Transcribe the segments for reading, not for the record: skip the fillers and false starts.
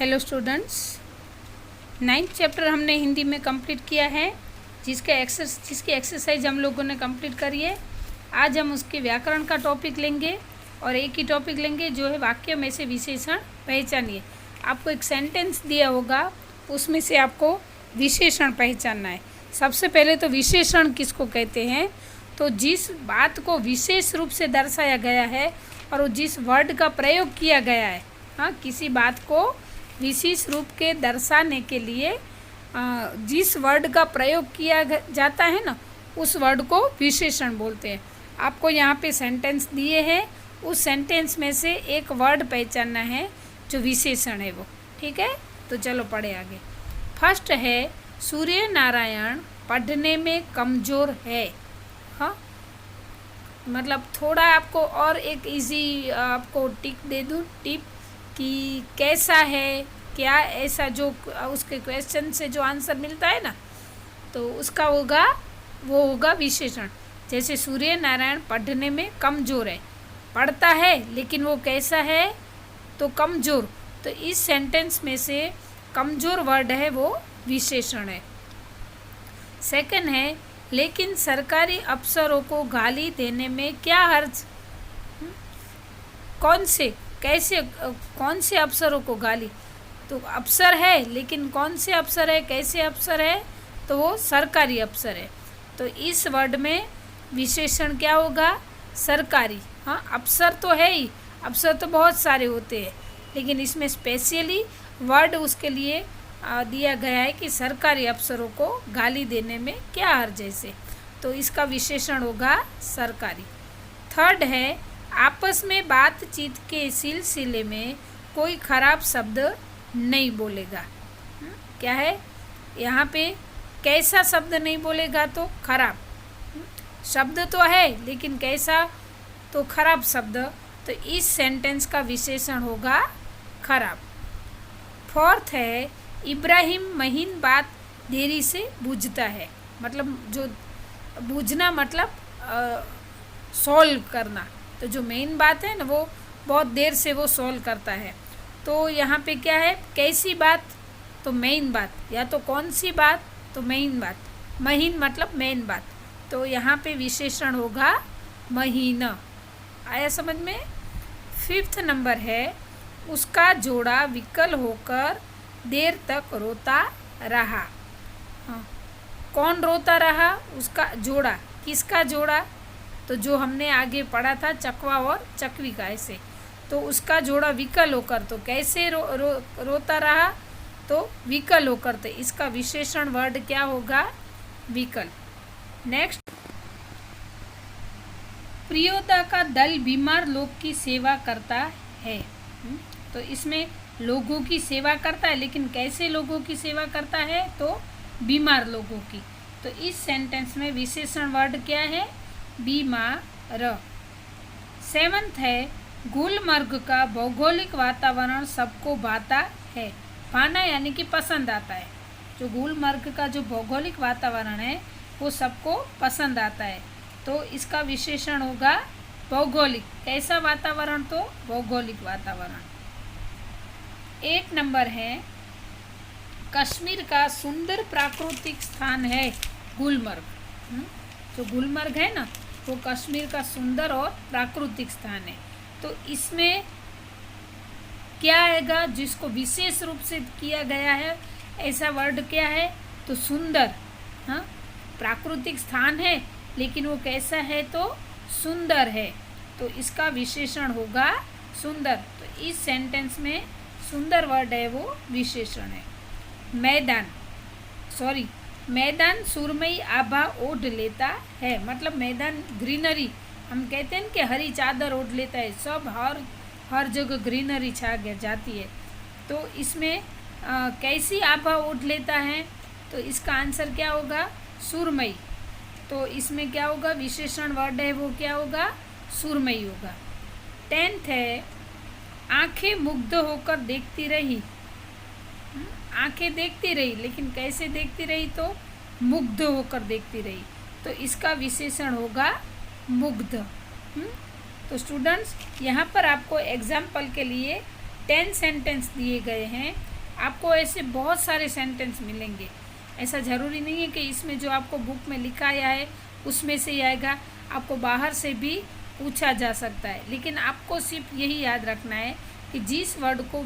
Hello students, 9th chapter हमने हिंदी में complete किया है, जिसकी एक्सरसाइज हम लोगों ने कंप्लीट करी है। आज हम उसके व्याकरण का टॉपिक लेंगे और एक ही टॉपिक लेंगे जो है वाक्य में से विशेषण पहचानिए। आपको एक सेंटेंस दिया होगा, उसमें से आपको विशेषण पहचानना है। सबसे पहले तो विशेषण किसको कहते हैं? तो जिस बात को विशेष रूप से दर्शाया गया है और जिस वर्ड का प्रयोग किया गया है। हाँ, किसी बात को विशेष रूप के दर्शाने के लिए जिस वर्ड का प्रयोग किया जाता है ना, उस वर्ड को विशेषण बोलते हैं। आपको यहाँ पे सेंटेंस दिए हैं, उस सेंटेंस में से एक वर्ड पहचानना है जो विशेषण है वो। ठीक है, तो चलो पढ़े आगे। फर्स्ट है, सूर्य नारायण पढ़ने में कमज़ोर है। हाँ, मतलब थोड़ा आपको और एक इजी आपको टिक दे दूँ, टिप कि कैसा है, क्या ऐसा, जो उसके क्वेश्चन से जो आंसर मिलता है ना, तो उसका होगा, वो होगा विशेषण। जैसे सूर्य नारायण पढ़ने में कमज़ोर है, पढ़ता है लेकिन वो कैसा है? तो कमज़ोर। तो इस सेंटेंस में से कमज़ोर वर्ड है वो विशेषण है। सेकंड है, लेकिन सरकारी अफसरों को गाली देने में क्या हर्ज? कौन से, कैसे, कौन से अफसरों को गाली? तो अफसर है, लेकिन कौन से अफसर है, कैसे अफसर है? तो वो सरकारी अफसर है। तो इस वर्ड में विशेषण क्या होगा? सरकारी। हाँ, अफसर तो है ही, अफसर तो बहुत सारे होते हैं, लेकिन इसमें स्पेशली वर्ड उसके लिए दिया गया है कि सरकारी अफसरों को गाली देने में क्या हर्ज है। तो इसका विशेषण होगा सरकारी। थर्ड है, आपस में बातचीत के सिलसिले में कोई खराब शब्द नहीं बोलेगा। क्या है यहाँ पे? कैसा शब्द नहीं बोलेगा? तो खराब। शब्द तो है लेकिन कैसा? तो खराब शब्द। तो इस सेंटेंस का विशेषण होगा खराब। फोर्थ है, इब्राहिम महीन बात देरी से बूझता है। मतलब जो बूझना मतलब सॉल्व करना। तो जो मेन बात है ना, वो बहुत देर से वो सॉल्व करता है। तो यहाँ पे क्या है? कैसी बात? तो मेन बात। या तो कौन सी बात? तो मेन बात। महीन मतलब मेन बात। तो यहाँ पे विशेषण होगा महीना। आया समझ में? फिफ्थ नंबर है, उसका जोड़ा विकल होकर देर तक रोता रहा। हाँ, कौन रोता रहा? उसका जोड़ा। किसका जोड़ा? तो जो हमने आगे पढ़ा था चकवा और चकवी का, ऐसे। तो उसका जोड़ा विकल होकर, तो कैसे रोता रहा? तो विकल होकर। तो इसका विशेषण वर्ड क्या होगा? विकल। नेक्स्ट, प्रियोदा का दल बीमार लोग की सेवा करता है। तो इसमें लोगों की सेवा करता है, लेकिन कैसे लोगों की सेवा करता है? तो बीमार लोगों की। तो इस सेंटेंस में विशेषण वर्ड क्या है? बीमार। सेवंथ है, गुलमर्ग का भौगोलिक वातावरण सबको भाता है। भाना यानी कि पसंद आता है। जो गुलमर्ग का जो भौगोलिक वातावरण है वो सबको पसंद आता है। तो इसका विशेषण होगा भौगोलिक। कैसा वातावरण? तो भौगोलिक वातावरण। 8 नंबर है, कश्मीर का सुंदर प्राकृतिक स्थान है गुलमर्ग। जो गुलमर्ग है ना, वो कश्मीर का सुंदर और प्राकृतिक स्थान है। तो इसमें क्या आएगा? जिसको विशेष रूप से किया गया है, ऐसा वर्ड क्या है? तो सुंदर। हाँ, प्राकृतिक स्थान है लेकिन वो कैसा है? तो सुंदर है। तो इसका विशेषण होगा सुंदर। तो इस सेंटेंस में सुंदर वर्ड है वो विशेषण है। मैदान सुरमई आभा ओढ़ लेता है। मतलब मैदान ग्रीनरी, हम कहते हैं कि हरी चादर ओढ़ लेता है, सब हर जगह ग्रीनरी छा जाती है। तो इसमें कैसी आभा ओढ़ लेता है? तो इसका आंसर क्या होगा? सुरमई। तो इसमें क्या होगा? विशेषण वर्ड है वो क्या होगा? सुरमई होगा। 10th है, आंखें मुग्ध होकर देखती रही। आंखें देखती रही, लेकिन कैसे देखती रही? तो मुग्ध होकर देखती रही। तो इसका विशेषण होगा मुग्ध। तो स्टूडेंट्स, यहाँ पर आपको एग्जाम्पल के लिए 10 सेंटेंस दिए गए हैं। आपको ऐसे बहुत सारे सेंटेंस मिलेंगे। ऐसा ज़रूरी नहीं है कि इसमें जो आपको बुक में लिखा आया है उसमें से ही आएगा, आपको बाहर से भी पूछा जा सकता है। लेकिन आपको सिर्फ यही याद रखना है कि जिस वर्ड को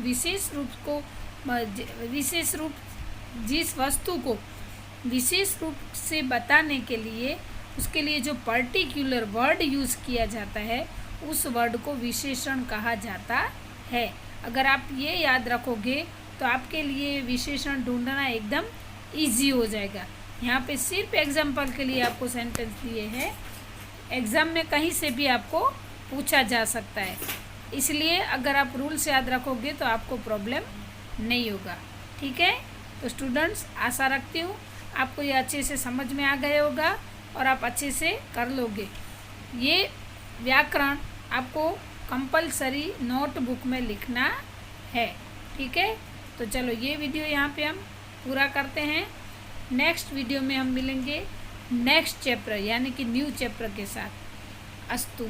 जिस वस्तु को विशेष रूप से बताने के लिए उसके लिए जो पर्टिकुलर वर्ड यूज़ किया जाता है उस वर्ड को विशेषण कहा जाता है। अगर आप ये याद रखोगे तो आपके लिए विशेषण ढूंढना एकदम इजी हो जाएगा। यहाँ पे सिर्फ एग्जाम्पल के लिए आपको सेंटेंस दिए हैं, एग्ज़ाम में कहीं से भी आपको पूछा जा सकता है, इसलिए अगर आप रूल्स याद रखोगे तो आपको प्रॉब्लम नहीं होगा। ठीक है, तो स्टूडेंट्स आशा रखती हूँ आपको ये अच्छे से समझ में आ गया होगा और आप अच्छे से कर लोगे। ये व्याकरण आपको कंपलसरी नोटबुक में लिखना है। ठीक है, तो चलो ये वीडियो यहाँ पे हम पूरा करते हैं। नेक्स्ट वीडियो में हम मिलेंगे नेक्स्ट चैप्टर यानी कि न्यू चैप्टर के साथ। अस्तु।